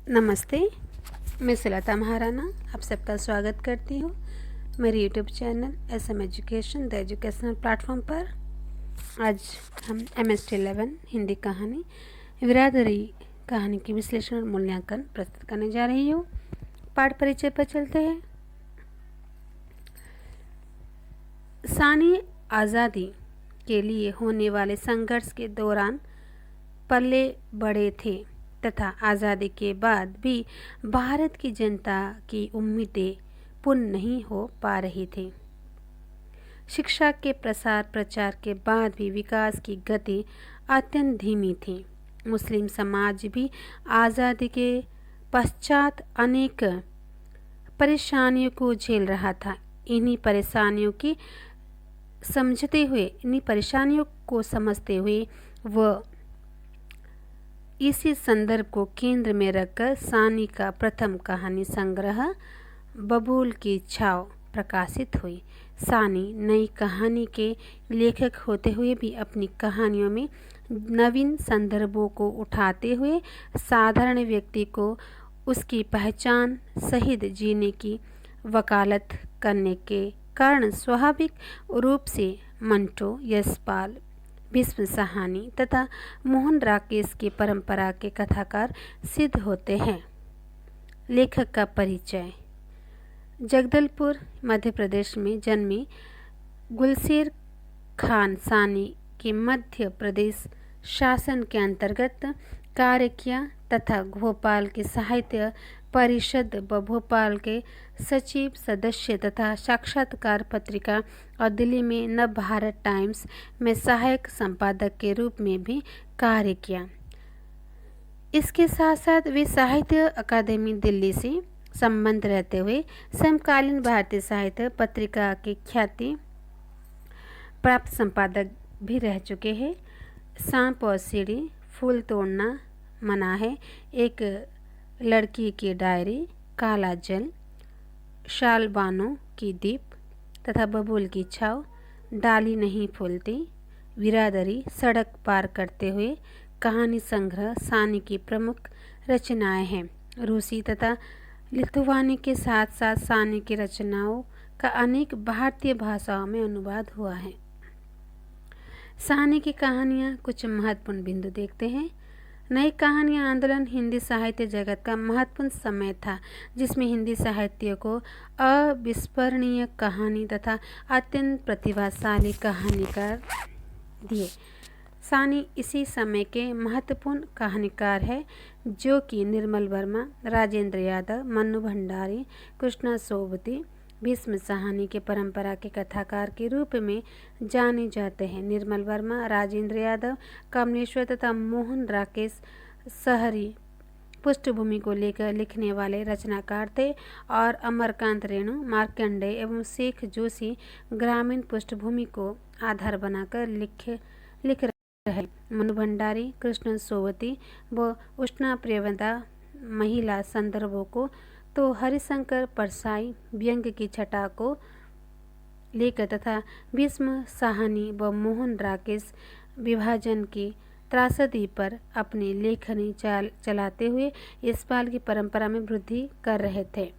नमस्ते। मैं सुलता महाराणा आप सबका स्वागत करती हूँ मेरे YouTube channel SM education the educational platform पर। आज हम MST11 हिंदी कहानी बिरादरी कहानी की विश्लेषण और मूल्यांकन प्रस्तुत करने जा रही हूँ। पाठ परिचय पर चलते हैं। सानी आज़ादी के लिए होने वाले संघर्ष के दौरान पले बड़े थे तथा आज़ादी के बाद भी भारत की जनता की उम्मीदें पूर्ण नहीं हो पा रही थी। शिक्षा के प्रसार प्रचार के बाद भी विकास की गति अत्यंत धीमी थी। मुस्लिम समाज भी आज़ादी के पश्चात अनेक परेशानियों को झेल रहा था। इन्हीं परेशानियों को समझते हुए वह इसी संदर्भ को केंद्र में रखकर सानी का प्रथम कहानी संग्रह बबूल की छाव प्रकाशित हुई। सानी नई कहानी के लेखक होते हुए भी अपनी कहानियों में नवीन संदर्भों को उठाते हुए साधारण व्यक्ति को उसकी पहचान सहित जीने की वकालत करने के कारण स्वाभाविक रूप से मंटो, यशपाल, भीष्म साहनी तथा मोहन राकेश की परंपरा के कथाकार सिद्ध होते हैं। लेखक का परिचय। जगदलपुर मध्य प्रदेश में जन्मे गुलशेर खान सानी के मध्य प्रदेश शासन के अंतर्गत कार्य किया तथा भोपाल के साहित्य परिषद व भोपाल के सचिव सदस्य तथा साक्षात्कार पत्रिका और दिल्ली में नव भारत टाइम्स में सहायक संपादक के रूप में भी कार्य किया। इसके साथ साथ वे साहित्य अकादमी दिल्ली से संबंध रहते हुए समकालीन भारतीय साहित्य पत्रिका के ख्याति प्राप्त संपादक भी रह चुके हैं। सांप और सीढ़ी, फूल तोड़ना मना है, एक लड़की की डायरी, काला जल, शालबानों की दीप तथा बबूल की छाव, डाली नहीं फूलती, बिरादरी, सड़क पार करते हुए कहानी संग्रह सानी की प्रमुख रचनाएं हैं। रूसी तथा लिथुआनी के साथ साथ सानी की रचनाओं का अनेक भारतीय भाषाओं में अनुवाद हुआ है। सानी की कहानियाँ कुछ महत्वपूर्ण बिंदु देखते हैं। नई कहानियाँ आंदोलन हिंदी साहित्य जगत का महत्वपूर्ण समय था जिसमें हिंदी साहित्य को अविस्मरणीय कहानी तथा अत्यंत प्रतिभाशाली कहानीकार दिए। सानी इसी समय के महत्वपूर्ण कहानीकार है जो कि निर्मल वर्मा, राजेंद्र यादव, मन्नू भंडारी, कृष्णा सोबती, भीष्म साहनी के परंपरा के कथाकार के रूप में जाने जाते हैं। निर्मल वर्मा, राजेंद्र यादव, कमलेश्वर तथा मोहन राकेश शहरी पृष्ठभूमि को लेकर लिखने वाले रचनाकार थे और अमरकांत रेणु, मार्कंडेय एवं शेख जोशी ग्रामीण पृष्ठभूमि को आधार बनाकर लिख रहे। मनु भंडारी, कृष्ण सोबती व उष्णा प्रियवदा महिला संदर्भों को तो हरिशंकर परसाई व्यंग की छटा को लेकर तथा भीष्म साहनी व मोहन राकेश विभाजन की त्रासदी पर अपनी लेखनी चलाते हुए यशपाल की परंपरा में वृद्धि कर रहे थे।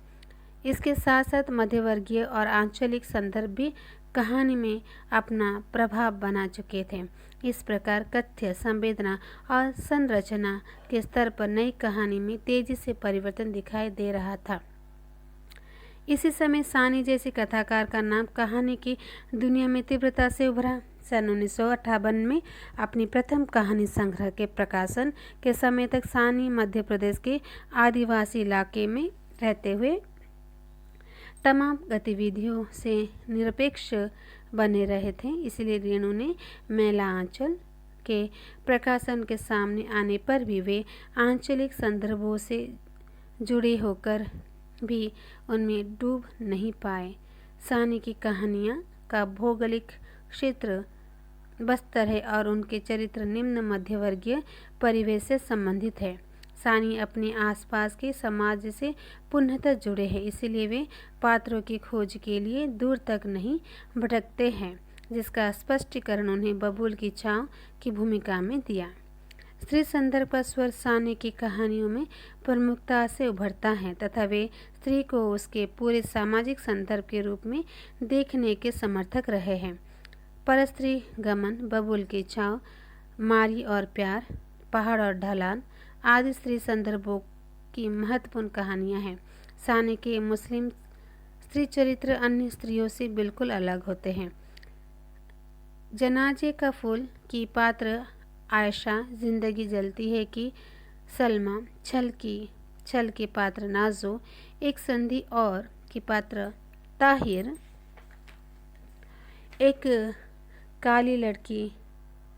इसके साथ साथ मध्यवर्गीय और आंचलिक संदर्भ भी कहानी में अपना प्रभाव बना चुके थे। इस प्रकार कथ्य, संवेदना और संरचना के स्तर पर नई कहानी में तेजी से परिवर्तन दिखाई दे रहा था। इसी समय सानी जैसे कथाकार का नाम कहानी की दुनिया में तीव्रता से उभरा। सन 1958 में अपनी प्रथम कहानी संग्रह के प्रकाशन के समय तक सानी मध्य प्रदेश के आदिवासी इलाके में रहते हुए तमाम गतिविधियों से निरपेक्ष बने रहे थे। इसलिए रेणु ने मेला आंचल के प्रकाशन के सामने आने पर भी वे आंचलिक संदर्भों से जुड़े होकर भी उनमें डूब नहीं पाए। सानी की कहानियाँ का भौगोलिक क्षेत्र बस्तर है और उनके चरित्र निम्न मध्यवर्गीय परिवेश से संबंधित है। सानी अपने आसपास के समाज से पूर्णतः जुड़े हैं, इसीलिए वे पात्रों की खोज के लिए दूर तक नहीं भटकते हैं, जिसका स्पष्टीकरण उन्हें बबूल की छाव की भूमिका में दिया। स्त्री संदर्भ का स्वर सानी की कहानियों में प्रमुखता से उभरता है तथा वे स्त्री को उसके पूरे सामाजिक संदर्भ के रूप में देखने के समर्थक रहे हैं। परस्त्री गमन, बबूल की छाव, मारी और प्यार, पहाड़ और ढलान आदि स्त्री संदर्भों की महत्वपूर्ण कहानियाँ हैं। सानी के मुस्लिम स्त्री चरित्र अन्य स्त्रियों से बिल्कुल अलग होते हैं। जनाजे का फूल की पात्र आयशा, जिंदगी जलती है कि सलमा, छल के पात्र नाजो, एक संधि और की पात्र ताहिर, एक काली लड़की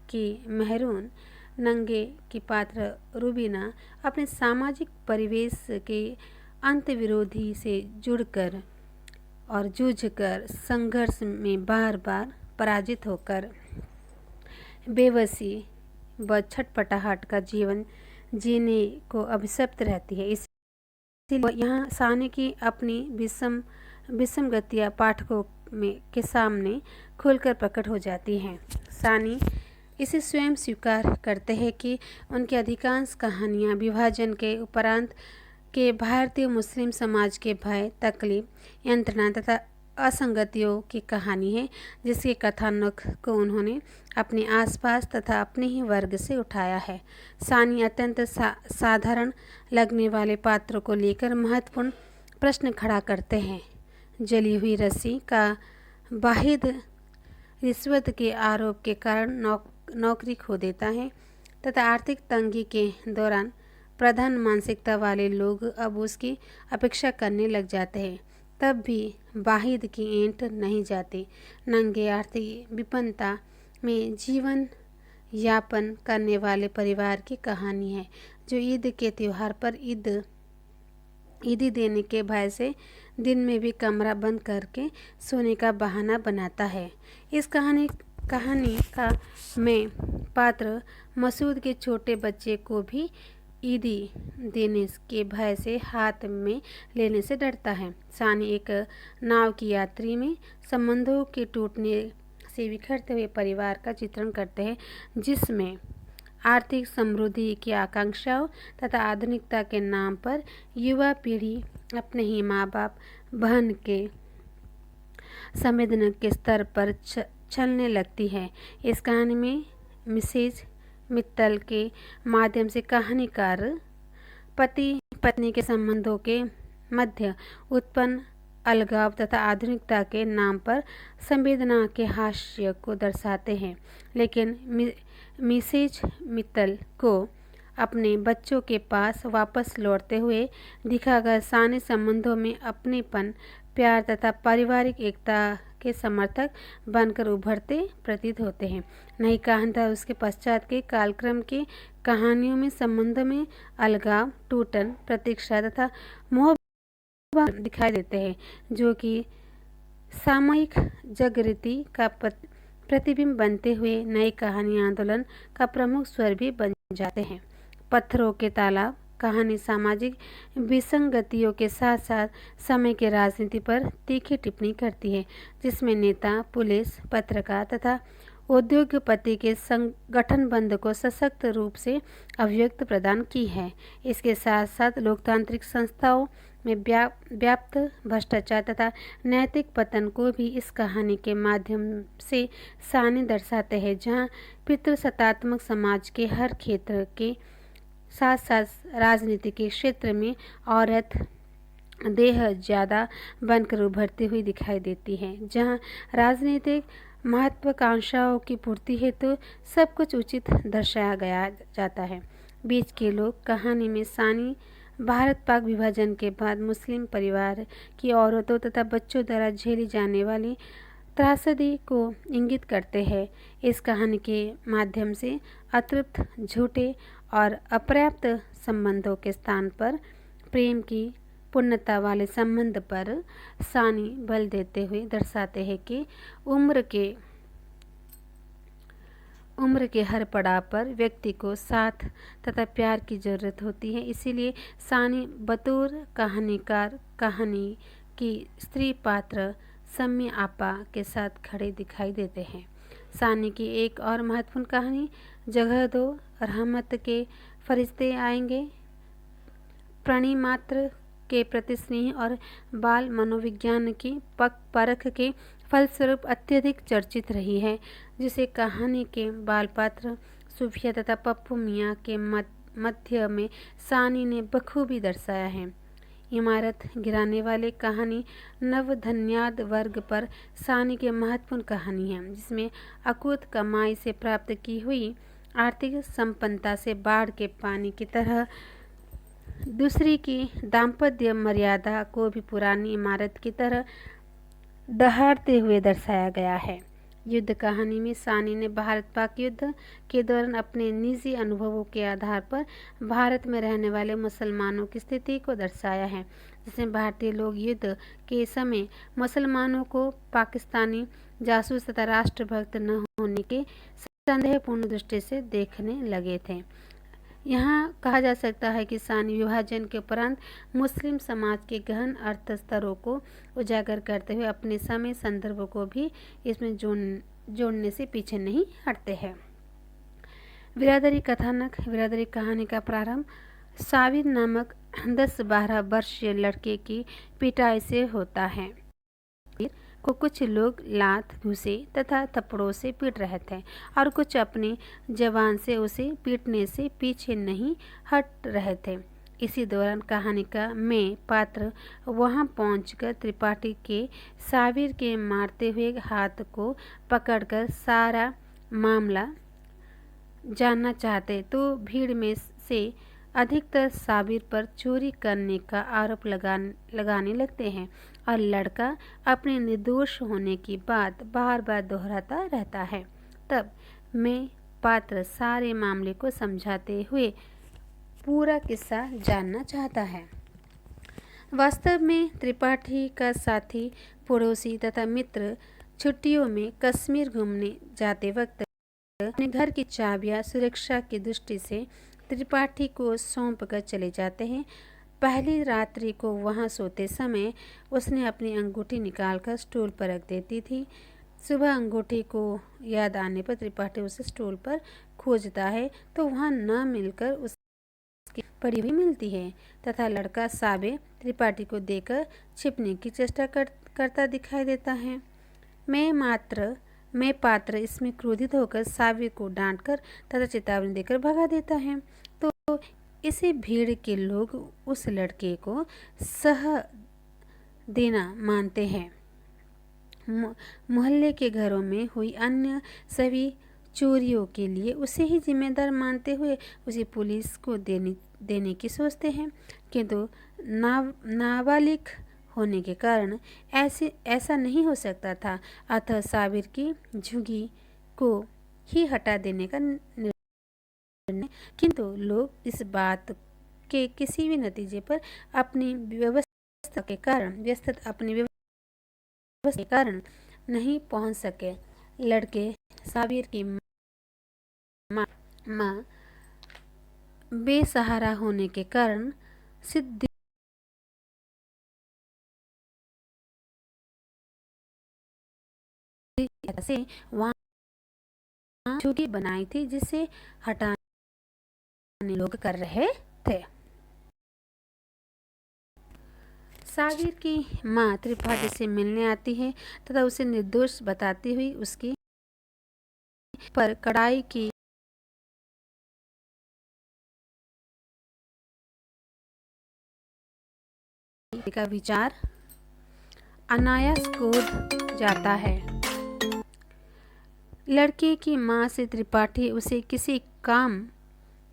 की मेहरून, नंगे की पात्र रुबीना अपने सामाजिक परिवेश के अंतविरोधी से जुड़कर और जूझकर संघर्ष में बार बार पराजित होकर बेबसी व छटपटाहट का जीवन जीने को अभिशप्त रहती है। इसलिए यहाँ सानी की अपनी विषमगतियाँ पाठकों के सामने खुलकर प्रकट हो जाती हैं। सानी इसे स्वयं स्वीकार करते हैं कि उनकी अधिकांश कहानियाँ विभाजन के उपरांत के भारतीय मुस्लिम समाज के भय, तकलीफ, यंत्रणा तथा असंगतियों की कहानी है, जिसके कथानक को उन्होंने अपने आसपास तथा अपने ही वर्ग से उठाया है। सानी अत्यंत साधारण लगने वाले पात्रों को लेकर महत्वपूर्ण प्रश्न खड़ा करते हैं। जली हुई रस्सी का वाहिद रिश्वत के आरोप के कारण नौकरी खो देता है तथा आर्थिक तंगी के दौरान प्रधान मानसिकता वाले लोग अब उसकी अपेक्षा करने लग जाते हैं। तब भी वाहिद की ऐंठ नहीं जाती। नंगे आर्थिक विपन्नता में जीवन यापन करने वाले परिवार की कहानी है, जो ईद के त्यौहार पर ईदी देने के भय से दिन में भी कमरा बंद करके सोने का बहाना बनाता है। इस कहानी का में पात्र मसूद के छोटे बच्चे को भी ईदी देने के भय से हाथ में लेने से डरता है। सानी एक नाव की यात्री में संबंधों के टूटने से बिखरते हुए परिवार का चित्रण करते हैं, जिसमें आर्थिक समृद्धि की आकांक्षाओं तथा आधुनिकता के नाम पर युवा पीढ़ी अपने ही माँ बाप, बहन के संवेदना के स्तर पर छलने लगती है। इस कहानी में मिसेज मित्तल के माध्यम से कहानीकार पति पत्नी के संबंधों के मध्य उत्पन्न अलगाव तथा आधुनिकता के नाम पर संवेदना के हास्य को दर्शाते हैं, लेकिन मिसेज मित्तल को अपने बच्चों के पास वापस लौटते हुए दिखाकर सानी संबंधों में अपनेपन, प्यार तथा पारिवारिक एकता के समर्थक बनकर उभरते प्रतीत होते हैं। नई कहानी उसके पश्चात के कालक्रम की कहानियों में संबंधों में अलगाव, टूटन, प्रतीक्षा तथा मोह दिखाई देते हैं, जो कि सामयिक जागृति का प्रतिबिंब बनते हुए नई कहानी आंदोलन का प्रमुख स्वर भी बन जाते हैं। पत्थरों के तालाब कहानी सामाजिक विसंगतियों के साथ साथ समय के राजनीति पर तीखी टिप्पणी करती है, जिसमें नेता, पुलिस, पत्रकार तथा उद्योगपति के संगठन बंद को सशक्त रूप से अभिव्यक्ति प्रदान की है। इसके साथ साथ लोकतांत्रिक संस्थाओं में व्याप्त भ्रष्टाचार तथा नैतिक पतन को भी इस कहानी के माध्यम से सानी दर्शाते हैं, जहां पितृसत्तात्मक समाज के हर क्षेत्र के साथ साथ राजनीति के क्षेत्र में औरत देह ज़्यादा बनकर उभरती हुई दिखाई देती है। जहां राजनीतिक महत्वाकांक्षाओं की पूर्ति हेतु सब कुछ उचित दर्शाया गया जाता है। बीच के लोग कहानी में सानी भारत पाक विभाजन के बाद मुस्लिम परिवार की औरतों तथा बच्चों द्वारा झेली जाने वाली त्रासदी को इंगित करते हैं। इस कहानी के माध्यम से अतृप्त, झूठे और अपर्याप्त संबंधों के स्थान पर प्रेम की पूर्णता वाले संबंध पर सानी बल देते हुए दर्शाते हैं कि उम्र के हर पड़ाव पर व्यक्ति को साथ तथा प्यार की जरूरत होती है। इसीलिए सानी बतौर कहानीकार कहानी की स्त्री पात्र सम्मी आपा के साथ खड़े दिखाई देते हैं। सानी की एक और महत्वपूर्ण कहानी जगह दो, रहमत के फरिश्ते आएंगे। प्राणी मात्र के प्रति स्नेह और बाल मनोविज्ञान की परख के फलस्वरूप अत्यधिक चर्चित रही है, जिसे कहानी के बाल पात्र सूफिया तथा पप्पू मियाँ के मध्य में सानी ने बखूबी दर्शाया है। इमारत गिराने वाले कहानी नवधन्याद वर्ग पर सानी की महत्वपूर्ण कहानी है, जिसमें अकूत कमाई से प्राप्त की हुई आर्थिक संपन्नता से बाढ़ के पानी की तरह दूसरी की दाम्पत्य मर्यादा को भी पुरानी इमारत की तरह दहाड़ते हुए दर्शाया गया है। युद्ध कहानी में सानी ने भारत पाक युद्ध के दौरान अपने निजी अनुभवों के आधार पर भारत में रहने वाले मुसलमानों की स्थिति को दर्शाया है, जिसमें भारतीय लोग युद्ध के समय मुसलमानों को पाकिस्तानी जासूस तथा राष्ट्रभक्त न होने के संदेहपूर्ण दृष्टि से देखने लगे थे। यहाँ कहा जा सकता है कि सानी विभाजन के उपरांत मुस्लिम समाज के गहन अर्थ स्तरों को उजागर करते हुए अपने समय संदर्भ को भी इसमें जोड़ने से पीछे नहीं हटते हैं। बिरादरी कथानक। बिरादरी कहानी का प्रारंभ साबिर नामक 10-12 वर्षीय लड़के की पिटाई से होता है। को कुछ लोग लात, घूसे तथा थप्पड़ों से पीट रहे थे और कुछ अपनी जबान से उसे पीटने से पीछे नहीं हट रहे थे। इसी दौरान कहानी का मैं पात्र वहां पहुंचकर त्रिपाठी के साबिर के मारते हुए हाथ को पकड़कर सारा मामला जानना चाहते तो भीड़ में से अधिकतर साबिर पर चोरी करने का आरोप लगाने लगते हैं और लड़का अपने निर्दोष होने की बात बार बार दोहराता रहता है। तब मैं पात्र सारे मामले को समझाते हुए पूरा किस्सा जानना चाहता है। वास्तव में त्रिपाठी का साथी, पड़ोसी तथा मित्र छुट्टियों में कश्मीर घूमने जाते वक्त अपने घर की चाबियां सुरक्षा की दृष्टि से त्रिपाठी को सौंप कर चले जाते हैं। पहली रात्रि को वहां सोते समय उसने अपनी अंगूठी निकालकर स्टूल पर रख देती थी। सुबह अंगूठी को याद आने पर त्रिपाठी उसे स्टूल पर खोजता है तो वहां न मिलकर उसकी पड़ी हुई मिलती है तथा लड़का साबिर त्रिपाठी को देकर छिपने की चेष्टा करता दिखाई देता है। मैं पात्र इसमें क्रोधित होकर साबिर को डांटकर तथा चेतावनी देकर भगा देता है तो इसे भीड़ के लोग उस लड़के को सह देना मानते हैं। मोहल्ले के घरों में हुई अन्य सभी चोरियों के लिए उसे ही जिम्मेदार मानते हुए उसे पुलिस को देने की सोचते हैं, किंतु नाबालिग होने के कारण ऐसा नहीं हो सकता था। अतः साबिर की झुग्गी को ही हटा देने का निर्णय, किंतु लोग इस बात के किसी भी नतीजे पर अपनी व्यवस्था के कारण नहीं पहुंच सके। लड़के साबिर की माँ बेसहारा होने के कारण सिद्ध से वहां झुग्गी बनाई थी जिसे हटाने लोग कर रहे थे। साबिर की माँ त्रिपाठी से मिलने आती है तथा उसे निर्दोष बताती हुई उसकी पर कड़ाई की का विचार अनायास कूद जाता है। लड़के की माँ से त्रिपाठी उसे किसी काम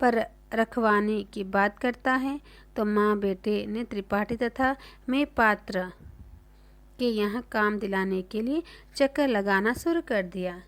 पर रखवाने की बात करता है तो माँ बेटे ने त्रिपाठी तथा मैं पात्र के यहाँ काम दिलाने के लिए चक्कर लगाना शुरू कर दिया।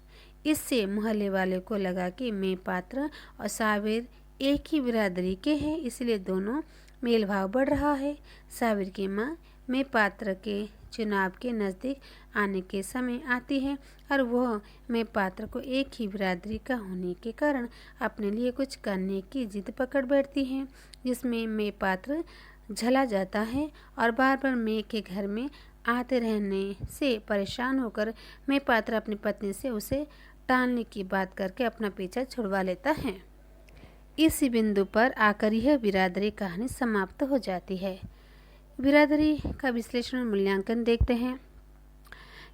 इससे मोहल्ले वाले को लगा कि मैं पात्र और साबिर एक ही बिरादरी के हैं, इसलिए दोनों मेल भाव बढ़ रहा है। साबिर की माँ मैं पात्र के चुनाव के नज़दीक आने के समय आती है और वह मैं पात्र को एक ही बिरादरी का होने के कारण अपने लिए कुछ करने की जिद पकड़ बैठती है, जिसमें मैं पात्र झला जाता है और बार बार मैं के घर में आते रहने से परेशान होकर मैं पात्र अपनी पत्नी से उसे टालने की बात करके अपना पीछा छुड़वा लेता है। इस बिंदु पर आकर यह बिरादरी कहानी समाप्त हो जाती है। बिरादरी का विश्लेषण और मूल्यांकन देखते हैं।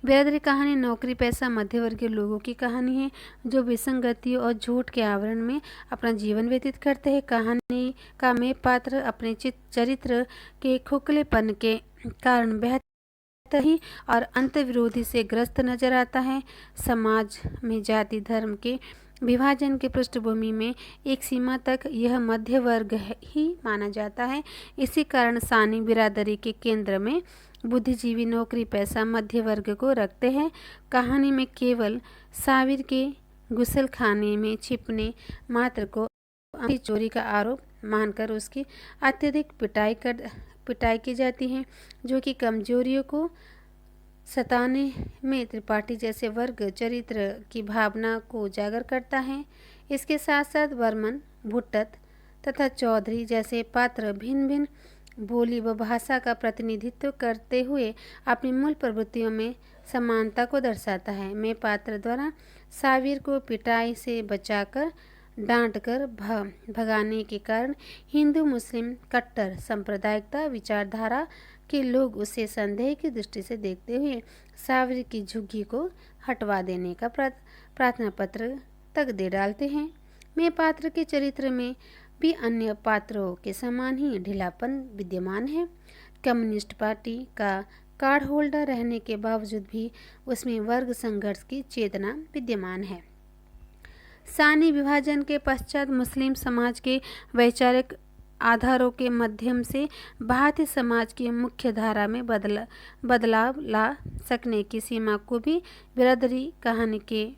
बिरादरी कहानी नौकरी पैसा मध्यवर्गीय लोगों की कहानी है जो विसंगतियों और झूठ के आवरण में अपना जीवन व्यतीत करते हैं। कहानी का में पात्र अपने चरित्र के खोखलेपन के कारण बेहतर ही और अंतर्विरोधी से ग्रस्त नजर आता है। समाज में जाति धर्म के विभाजन के पृष्ठभूमि में एक सीमा तक यह मध्य वर्ग ही माना जाता है। इसी कारण सानी बिरादरी के केंद्र में बुद्धिजीवी नौकरी पैसा मध्य वर्ग को रखते हैं। कहानी में केवल साविर के गुसलखाने में छिपने मात्र को चोरी का आरोप मानकर उसकी अत्यधिक पिटाई की जाती है, जो कि कमजोरियों को सताने में त्रिपाठी जैसे वर्ग चरित्र की भावना को उजागर करता है। इसके साथ साथ वर्मन, भुट्टत तथा चौधरी जैसे पात्र भिन्न भिन्न बोली व भाषा का प्रतिनिधित्व करते हुए अपनी मूल प्रवृत्तियों में समानता को दर्शाता है। में पात्र द्वारा साविर को पिटाई से बचाकर डांटकर भगाने के कारण हिंदू मुस्लिम कट्टर सांप्रदायिकता विचारधारा के लोग उसे संदेह की दृष्टि से देखते हुए साविर की झुग्गी को हटवा देने का प्रार्थना पत्र तक दे डालते हैं। में पात्र के चरित्र में भी अन्य पात्रों के समान ही ढीलापन विद्यमान है। कम्युनिस्ट पार्टी का कार्ड होल्डर रहने के बावजूद भी उसमें वर्ग संघर्ष की चेतना विद्यमान है। सानी विभाजन के पश्चात मुस्लिम समाज के वैचारिक आधारों के माध्यम से भारतीय समाज की मुख्य धारा में बदलाव ला सकने की सीमा को भी बिरादरी कहानी के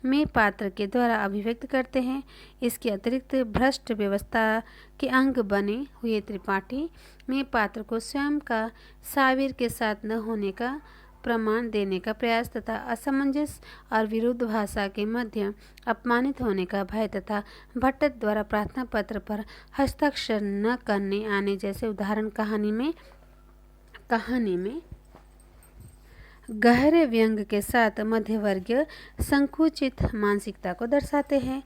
में पात्र के द्वारा अभिव्यक्त करते हैं। इसके अतिरिक्त भ्रष्ट व्यवस्था के अंग बने हुए त्रिपाठी में पात्र को स्वयं का साविर के साथ न होने का प्रमाण देने का प्रयास तथा असमंजस और विरुद्ध भाषा के मध्य अपमानित होने का भय तथा भट्टत द्वारा प्रार्थना पत्र पर हस्ताक्षर न करने आने जैसे उदाहरण कहानी में गहरे व्यंग के साथ मध्यवर्गीय संकुचित मानसिकता को दर्शाते हैं।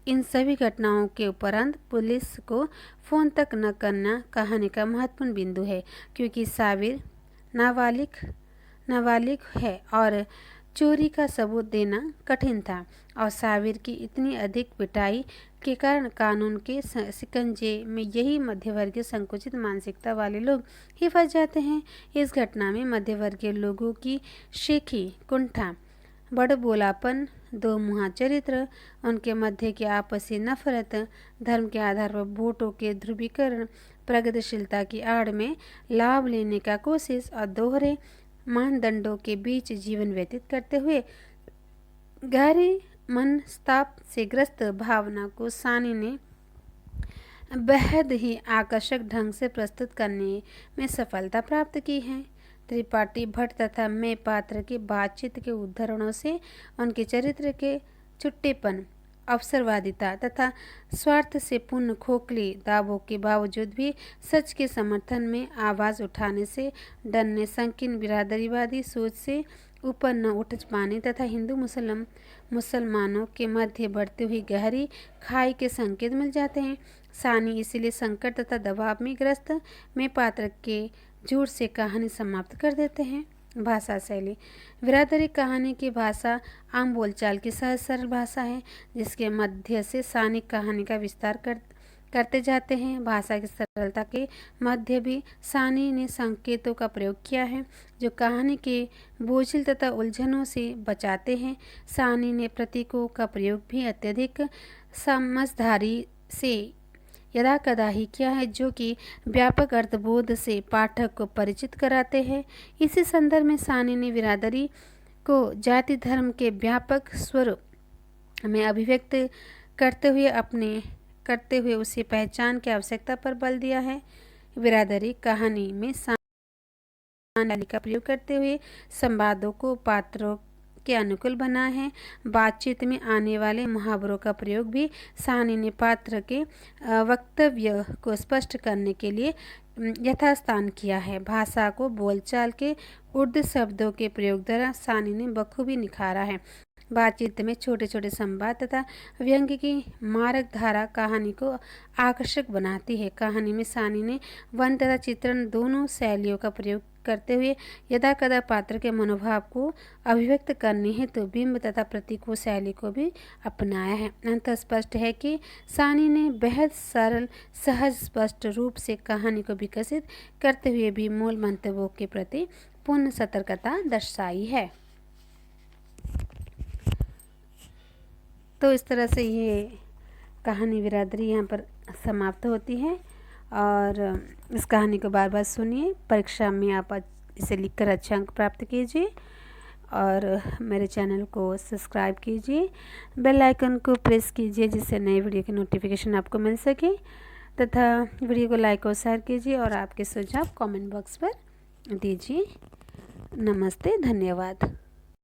इन सभी घटनाओं के उपरांत पुलिस को फोन तक न करना कहानी का महत्वपूर्ण बिंदु है, क्योंकि साविर नाबालिग है और चोरी का सबूत देना कठिन था और साविर की इतनी अधिक पिटाई के कारण कानून के शिकंजे में यही मध्यवर्गीय संकुचित मानसिकता वाले लोग ही फंस जाते हैं। इस घटना में मध्यवर्गीय लोगों की शेखी, कुंठा, बड़बोलापन, दो मुहा चरित्र, उनके मध्य की आपसी नफरत, धर्म के आधार पर वोटों के ध्रुवीकरण, प्रगतिशीलता की आड़ में लाभ लेने का कोशिश और दोहरे मानदंडों के बीच जीवन व्यतीत करते हुए गहरे मनस्ताप से ग्रस्त भावना को सानी ने बेहद ही आकर्षक ढंग से प्रस्तुत करने में सफलता प्राप्त की है। त्रिपाठी भट्ट तथा में पात्र की बातचीत के उद्धरणों से उनके चरित्र के चुट्टेपन, अवसरवादिता तथा स्वार्थ से पूर्ण खोखली दावों के बावजूद भी सच के समर्थन में आवाज़ उठाने से डरने, संकीर्ण बिरादरीवादी सोच से ऊपर न उठ पाने तथा हिंदू मुसलमानों के मध्य बढ़ती हुई गहरी खाई के संकेत मिल जाते हैं। सानी इसलिए संकट तथा दबाव में ग्रस्त में पात्र के झूठ से कहानी समाप्त कर देते हैं। भाषा शैली बिरादरी कहानी की भाषा आम बोलचाल की सहज सरल भाषा है, जिसके मध्य से सानी कहानी का विस्तार करते जाते हैं। भाषा की सरलता के मध्य भी सानी ने संकेतों का प्रयोग किया है जो कहानी के बोझिल तथा उलझनों से बचाते हैं। सानी ने प्रतीकों का प्रयोग भी अत्यधिक समझदारी से यदाकदा ही किया है, जो कि व्यापक अर्थबोध से पाठक को परिचित कराते हैं। इसी संदर्भ में सानी ने बिरादरी को जाति धर्म के व्यापक स्वरूप में अभिव्यक्त करते हुए उसे पहचान की आवश्यकता पर बल दिया है। बिरादरी कहानी में सानी का प्रयोग करते हुए संवादों को पात्रों के अनुकूल बना है। बातचीत में आने वाले मुहावरों का प्रयोग भी सानी ने पात्र के वक्तव्य को स्पष्ट करने के लिए यथास्थान किया है। भाषा को बोलचाल के उर्दू शब्दों के प्रयोग द्वारा सानी ने बखूबी निखारा है। बातचीत में छोटे छोटे संवाद तथा व्यंग्य की मारक धारा कहानी को आकर्षक बनाती है। कहानी में सानी ने वन तथा चित्रण दोनों शैलियों का प्रयोग करते हुए यदा कदा पात्र के मनोभाव को अभिव्यक्त करने हेतु बिंब तथा प्रतीकों शैली को भी अपनाया है। अंत स्पष्ट है कि सानी ने बेहद सरल सहज स्पष्ट रूप से कहानी को विकसित करते हुए भी मूल मंतव्यों के प्रति पूर्ण सतर्कता दर्शाई है। तो इस तरह से ये कहानी बिरादरी यहाँ पर समाप्त होती है और इस कहानी को बार बार सुनिए। परीक्षा में आप इसे लिखकर अच्छे अंक प्राप्त कीजिए और मेरे चैनल को सब्सक्राइब कीजिए, बेल आइकन को प्रेस कीजिए जिससे नए वीडियो की नोटिफिकेशन आपको मिल सके तथा वीडियो को लाइक और शेयर कीजिए और आपके सुझाव कमेंट बॉक्स पर दीजिए। नमस्ते, धन्यवाद।